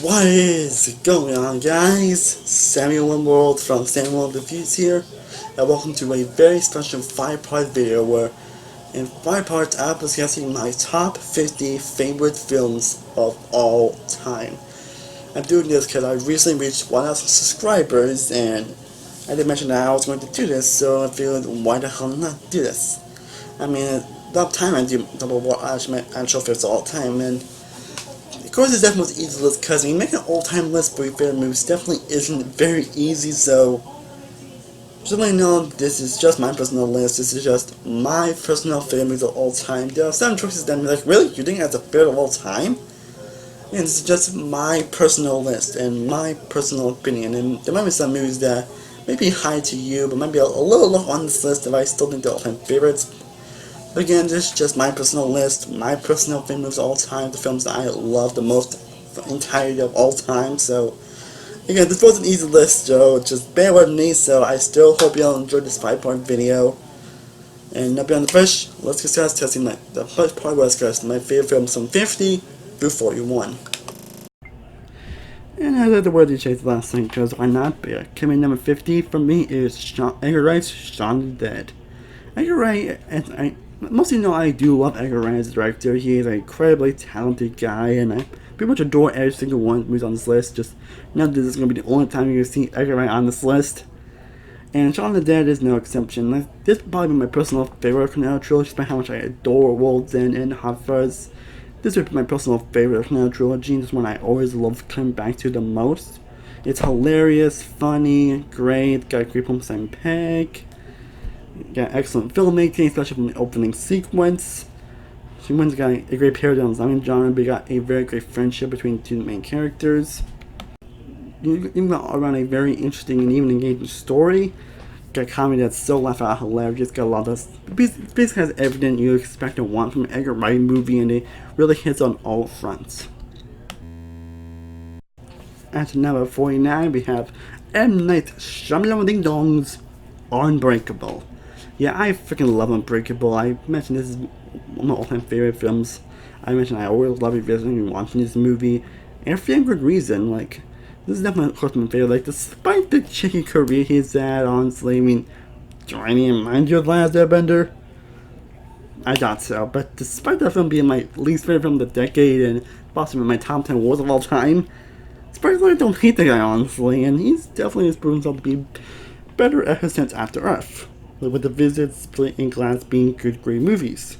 What is going on, guys? Samuel World from Samuel Reviews here, and welcome to a very special 5-part video where, in 5 parts, I'll be discussing my top 50 favorite films of all time. I'm doing this because I recently reached 1,000 subscribers, and I did mention that I was going to do this, so I figured, why the hell not do this? I mean, the time I do double watch actual films all the time, and of course, it's definitely the easy list because when you make an all-time list for your favorite movies definitely isn't very easy. So, just let you know, this is just my personal list. This is just my personal favorite movies of all time. There are some choices that I'm like, really, you think that's a favorite of all time? And this is just my personal list and my personal opinion. And there might be some movies that may be high to you, but might be a little low on this list if I still think they're all-time favorites. Again, this is just my personal list, my personal favorites of all time, the films that I love the most, the entirety of all time. So, again, this was an easy list, so just bear with me. So, I still hope you all enjoyed this 5-part video. And now beyond the first, let's discuss testing the first part was discuss my favorite films from 50 through 41. And I had the word to chase last thing, because why not? But coming number 50 for me is Edgar Wright's Shaun the Dead. Edgar Wright, most of you know I do love Edgar Wright as a director. He is an incredibly talented guy, and I pretty much adore every single one who's on this list. Just know this is going to be the only time you're going to see Edgar Wright on this list. And Shaun the Dead is no exception. This is probably my personal favorite Cornell trilogy, despite how much I adore World's End and Hot Fuzz. This is my personal favorite Cornell trilogy. This one I always love coming back to the most. It's hilarious, funny, great, got a great home Simon Pegg. Got excellent filmmaking, especially from the opening sequence. Sequence got a great parody on the zombie genre, but got a very great friendship between the two main characters. You've got around a very interesting and even engaging story. Got a comedy that's so laugh out hilarious. Got a lot of basically has everything you expect to want from an Edgar Wright movie, and it really hits on all fronts. At number 49, we have M. Night Shyamalan Ding Dong's Unbreakable. Yeah, I freaking love Unbreakable. I mentioned this is one of my all-time favorite films. I mentioned I always love revisiting and watching this movie, and for a good reason. Like, this is definitely, of course, my favorite. Like, despite the shaky career he's had, honestly, I mean, do I need to remind you of Last Airbender? I thought so, but despite that film being my least favorite film of the decade and possibly my top 10 wars of all time, surprisingly, I don't hate the guy, honestly, and he's definitely has proven himself to be better ever since After Earth, with The Visit, Split, and Glass being good, great movies.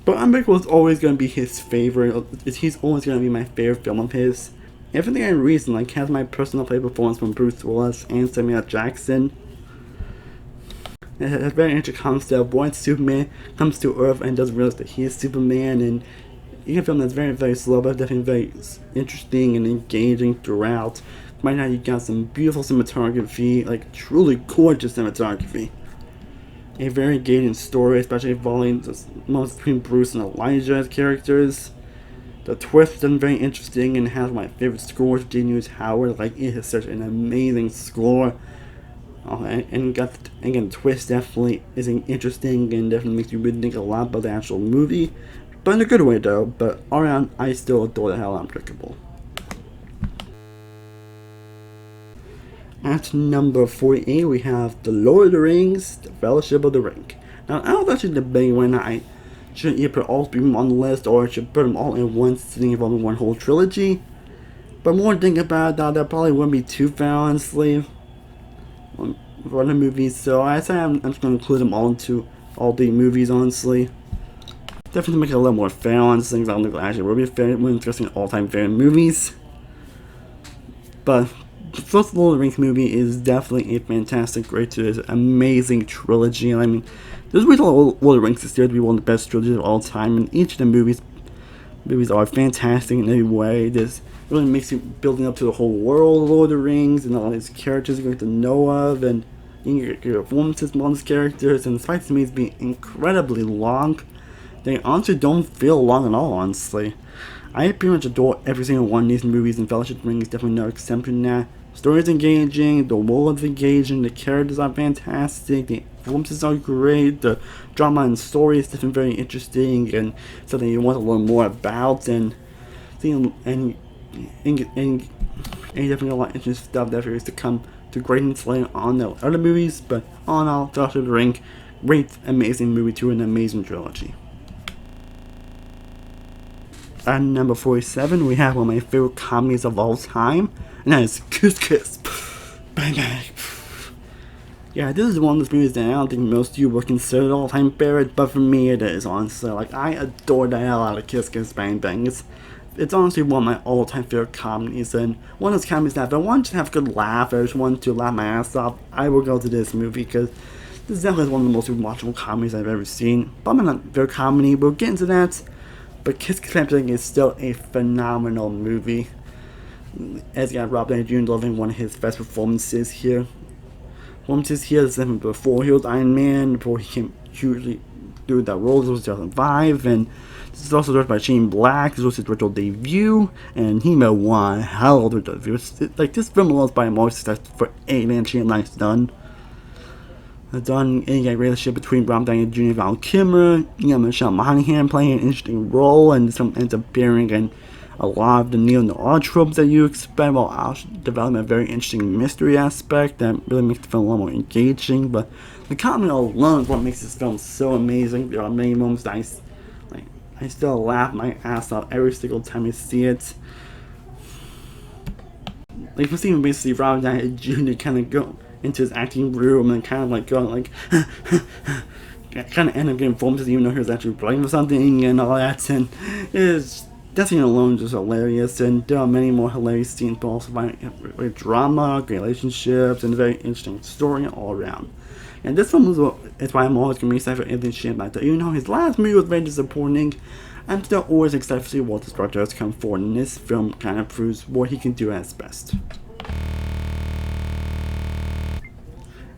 But Unbreakable is always going to be his favorite. He's always going to be my favorite film of his. And for the same reason, like, has my personal favorite performance from Bruce Willis and Samuel L. Jackson. It has a very interesting concept. Once Superman comes to Earth and doesn't realize that he is Superman, and you can film that's very, very slow, but definitely very interesting and engaging throughout. Right now, you got some beautiful cinematography, like truly gorgeous cinematography. A very engaging story, especially involving the moments between Bruce and Elijah as characters. The twist is very interesting and has my favorite score, J. News Howard. Like, it is such an amazing score. And again, the twist definitely is interesting and definitely makes you really think a lot about the actual movie. But in a good way, though. But all around, I still adore the hell out of Unbreakable. At number 48, we have The Lord of the Rings, The Fellowship of the Ring. Now, I was actually debating whether I should either put all 3 of them on the list or I should put them all in one sitting involving one whole trilogy. But more thinking about it, that probably wouldn't be too fair, honestly, for the movies. So I say I'm just going to include them all into all the movies, honestly. Definitely make it a little more fair, honestly, because I don't think actually will be fair when discussing all-time favorite movies. But the first Lord of the Rings movie is definitely a fantastic, great, amazing trilogy. And I mean, there's reason Lord of the Rings is still to be one of the best trilogies of all time, and each of the movies are fantastic in every way. This really makes you building up to the whole world of Lord of the Rings and all these characters you're going to know of, and you get your performances from all these characters. And despite the movies being incredibly long, they honestly don't feel long at all, honestly. I pretty much adore every single one of these movies, and Fellowship of the Ring is definitely no exception to that. The story is engaging, the world is engaging, the characters are fantastic, the performances are great, the drama and story is definitely very interesting and something you want to learn more about, and and definitely a lot of interesting stuff that is to come to greatness later on the other movies, but all in all, Fellowship of the Ring, great, amazing movie to an amazing trilogy. At number 47, we have one of my favorite comedies of all time, and that is Kiss Kiss, Bang Bang. Yeah, this is one of those movies that I don't think most of you would consider all-time favorite, but for me it is, honestly. Like, I adore the hell out of Kiss Kiss Bang Bang. It's honestly one of my all-time favorite comedies, and one of those comedies that if I want to have a good laugh, or just want to laugh my ass off, I will go to this movie, because this is definitely one of the most rewatchable comedies I've ever seen. But I'm not favorite comedy, we'll get into that. But Kiss Kiss Bang Bang is still a phenomenal movie. As you got Rob Downey Jr. delivering one of his best performances here. Is before he was Iron Man, before he came hugely through that role. This was 2005, and this is also directed by Shane Black. This was his directorial debut, and he made one hell of a debut. Like, this film was by more success for Alien. Shane Black's done. It's done in a relationship between Rob Downey Jr. and Val Kilmer. You got Michelle Monaghan playing an interesting role, and this film ends up bearing in a lot of the neo-noir tropes that you expect, while also developing a very interesting mystery aspect that really makes the film a lot more engaging. But the comedy alone is what makes this film so amazing. There are many moments that I still laugh my ass off every single time I see it. Like, we see him basically Robert Downey Jr. kind of go into his acting room and kind of like going like kind of end up getting performances even though he was actually playing for something and all that, and it's that scene alone is just hilarious, and there are many more hilarious scenes, but also great drama, great relationships, and a very interesting story all around. And this film is why I'm always going to be excited for Anthony Shane back there. Even though his last movie was very disappointing, I'm still always excited to see what this director has come forward, and this film kind of proves what he can do at his best.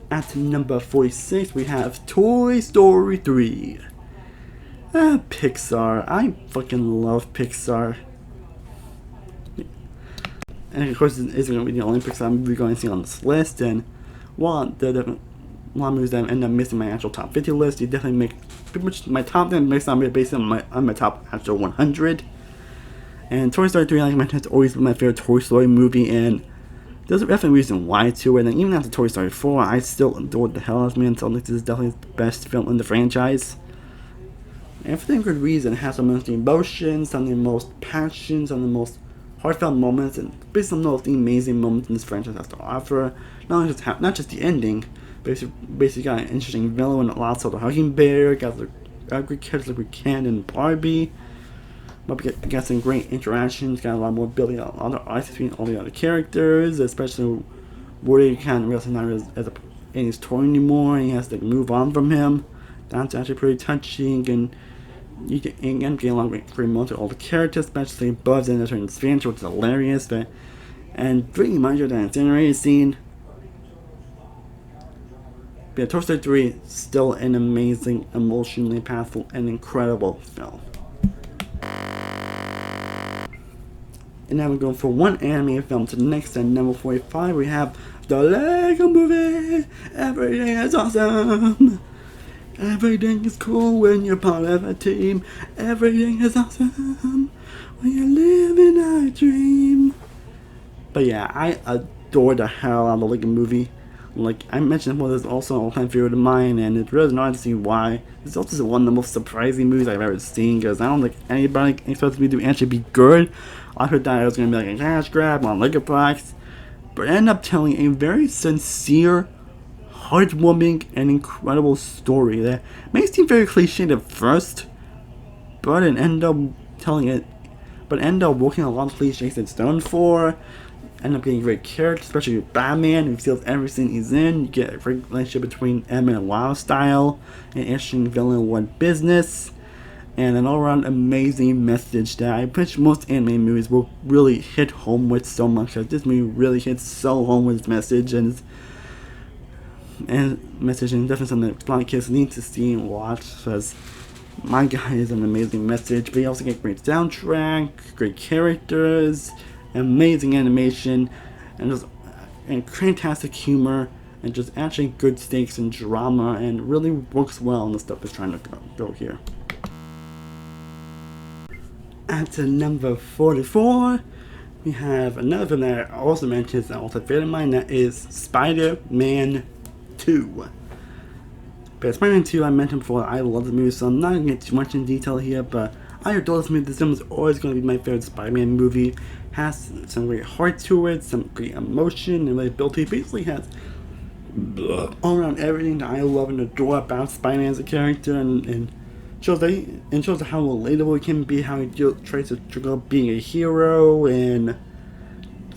At number 46, we have Toy Story 3. Pixar. I fucking love Pixar. And of course, this isn't going to be the only Pixar movie we're going to see on this list. And while the one movies that end up missing my actual top 50 list, you definitely make pretty much my top 10 based on my top actual 100. And Toy Story 3, like I mentioned, has always been my favorite Toy Story movie, and there's a definitely reason why to it. And even after Toy Story 4, I still adored the hell out of me, and so this is definitely the best film in the franchise. And for the good reason, it has some of the most emotions, some of the most passion, some of the most heartfelt moments, and basically some of the amazing moments in this franchise has to offer. Not just the ending, basically got an interesting villain with lots of the Hugging Bear, got the great characters like Ken and Barbie, but we got some great interactions, got a lot more building, a lot of arcs between all the other characters, especially Woody kind of realizes not in his toy anymore, and he has to move on from him. That's actually pretty touching, and you can get along with pretty much all the characters, especially Buzz and the Spanish, which is hilarious. And pretty much that incinerated scene. But yeah, Toy Story 3 is still an amazing, emotionally impactful, and incredible film. And now we're going from one anime film to the next. At number 45, we have the Lego Movie. Everything is awesome. Everything is cool when you're part of a team. Everything is awesome when you're living a dream. But yeah, I adore the hell out of the Lego Movie. Like I mentioned before, this is also an all-time favorite of mine, and it's really not to see why. It's also one of the most surprising movies I've ever seen, because I don't think anybody expected me to actually be good. I heard that it was going to be like a cash grab on Lego Blocks, but it ended up telling a very sincere, heartwarming, and incredible story that may seem very cliched at first, but it ended up working a lot of cliches it's known for. End up getting great characters, especially with Batman, who steals everything he's in. You get a great relationship between Emma and Wildstyle, an interesting villain with business, and an all-around amazing message that I wish most anime movies will really hit home with so much, because this movie really hits so home with its message, and definitely something that a lot of kids need to see and watch, because my God, is an amazing message. But you also get great soundtrack, great characters, amazing animation, and fantastic humor, and just actually good stakes and drama, and really works well on the stuff that's trying to go here. At number 44, We have another film that I also mentioned is also a favorite of mine, that is Spider-Man 2. But Spider-Man 2, I mentioned before, I love the movie, so I'm not going to get too much in detail here, but I adore this movie. This film is always going to be my favorite Spider-Man movie. Has some great heart to it, some great emotion and relatability. Basically has all around everything that I love and adore about Spider-Man as a character, and shows how relatable he can be, how he tries to juggle being a hero and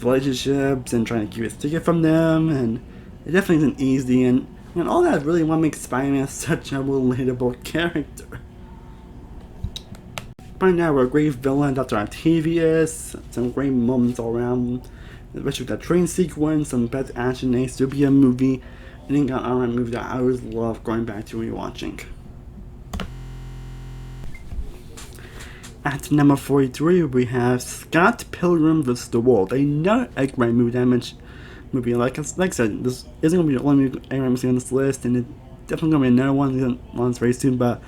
relationships and trying to keep his ticket from them, and it definitely isn't easy, and all that really what makes Spider-Man such a relatable character. Right now, we're a great villain, Dr. Octavius, some great moments all around, especially with that train sequence, some best action in a superhero movie, and then got an alright movie that I always love going back to rewatching. At number 43, we have Scott Pilgrim vs. the World. Another great movie damage movie. Like I said, this isn't going to be the only movie I'm seeing on this list, and it's definitely going to be another one that's very soon, but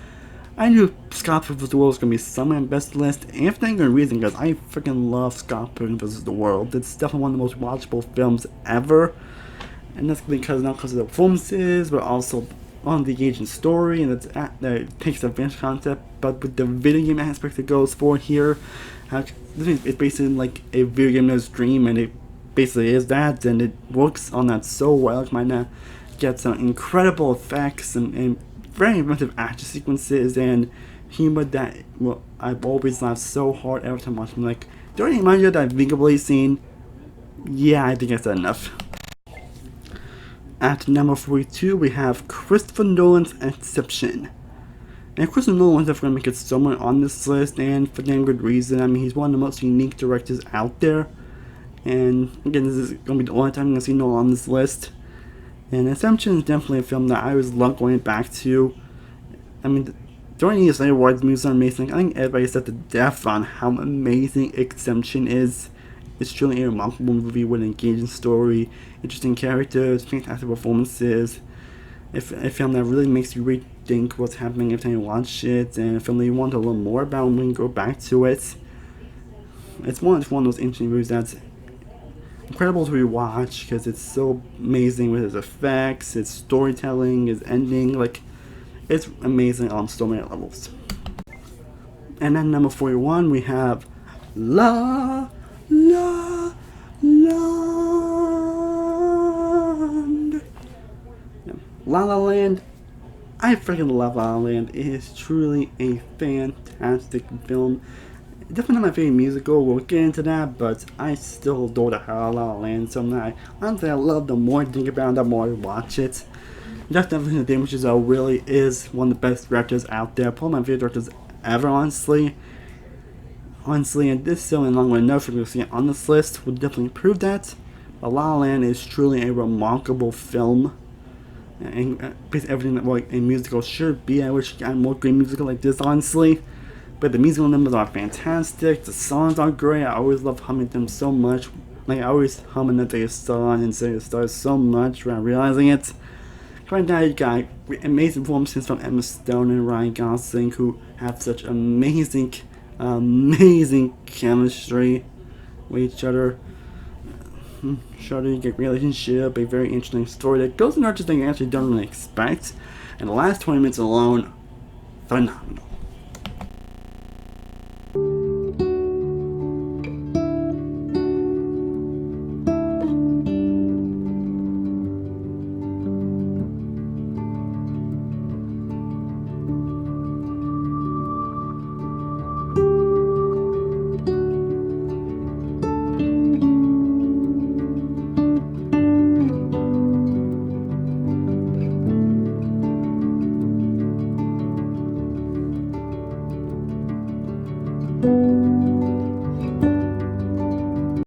I knew Scott Pilgrim vs. the World was going to be some of my best list, and for that good reason, because I freaking love Scott Pilgrim vs. the World. It's definitely one of the most watchable films ever, and that's because not because of the performances, but also on the engaging story, and that it takes the advanced concept, but with the video game aspect it goes for here, it's basically like a video game nerd's dream, and it basically is that, and it works on that so well. It might not get some incredible effects and very impressive action sequences and humor that I've always laughed so hard every time watching. Like, do I remind you that Unbreakable scene? Yeah, I think I said enough. At number 42, we have Christopher Nolan's Inception. And Christopher Nolan is definitely going to make it somewhere on this list, and for damn good reason. I mean, he's one of the most unique directors out there. And again, this is going to be the only time I'm going to see Nolan on this list. And Inception is definitely a film that I always love going back to. I mean, during the Star Wars movies are amazing. I think everybody said to death on how amazing Inception is. It's truly a remarkable movie with an engaging story, interesting characters, fantastic performances. A film that really makes you rethink what's happening every time you watch it, and a film that you want to learn more about when you go back to it. It's one of those interesting movies that's incredible to rewatch because it's so amazing with its effects, its storytelling, its ending. Like, it's amazing on so many levels. And then number 41, we have La La Land. La La Land. I freaking love La La Land. It is truly a fantastic film. Definitely not my favorite musical, we'll get into that, but I still adore the hell out of La La Land. So honestly, I love the more I think about it, the more I watch it. That's definitely the which really is one of the best directors out there. Probably my favorite directors ever, honestly. And this film, and along with another film we'll see on this list, will definitely prove that. But La La Land is truly a remarkable film. And basically everything that a musical should be. I wish I had more great musical like this, honestly. But the musical numbers are fantastic. The songs are great. I always love humming them so much. Like, I always hum another song and say the stars so much without realizing it. Right now, you got amazing performances from Emma Stone and Ryan Gosling, who have such amazing chemistry with each other. You get relationship, a very interesting story that goes in directions that you actually don't really expect. And the last 20 minutes alone, phenomenal.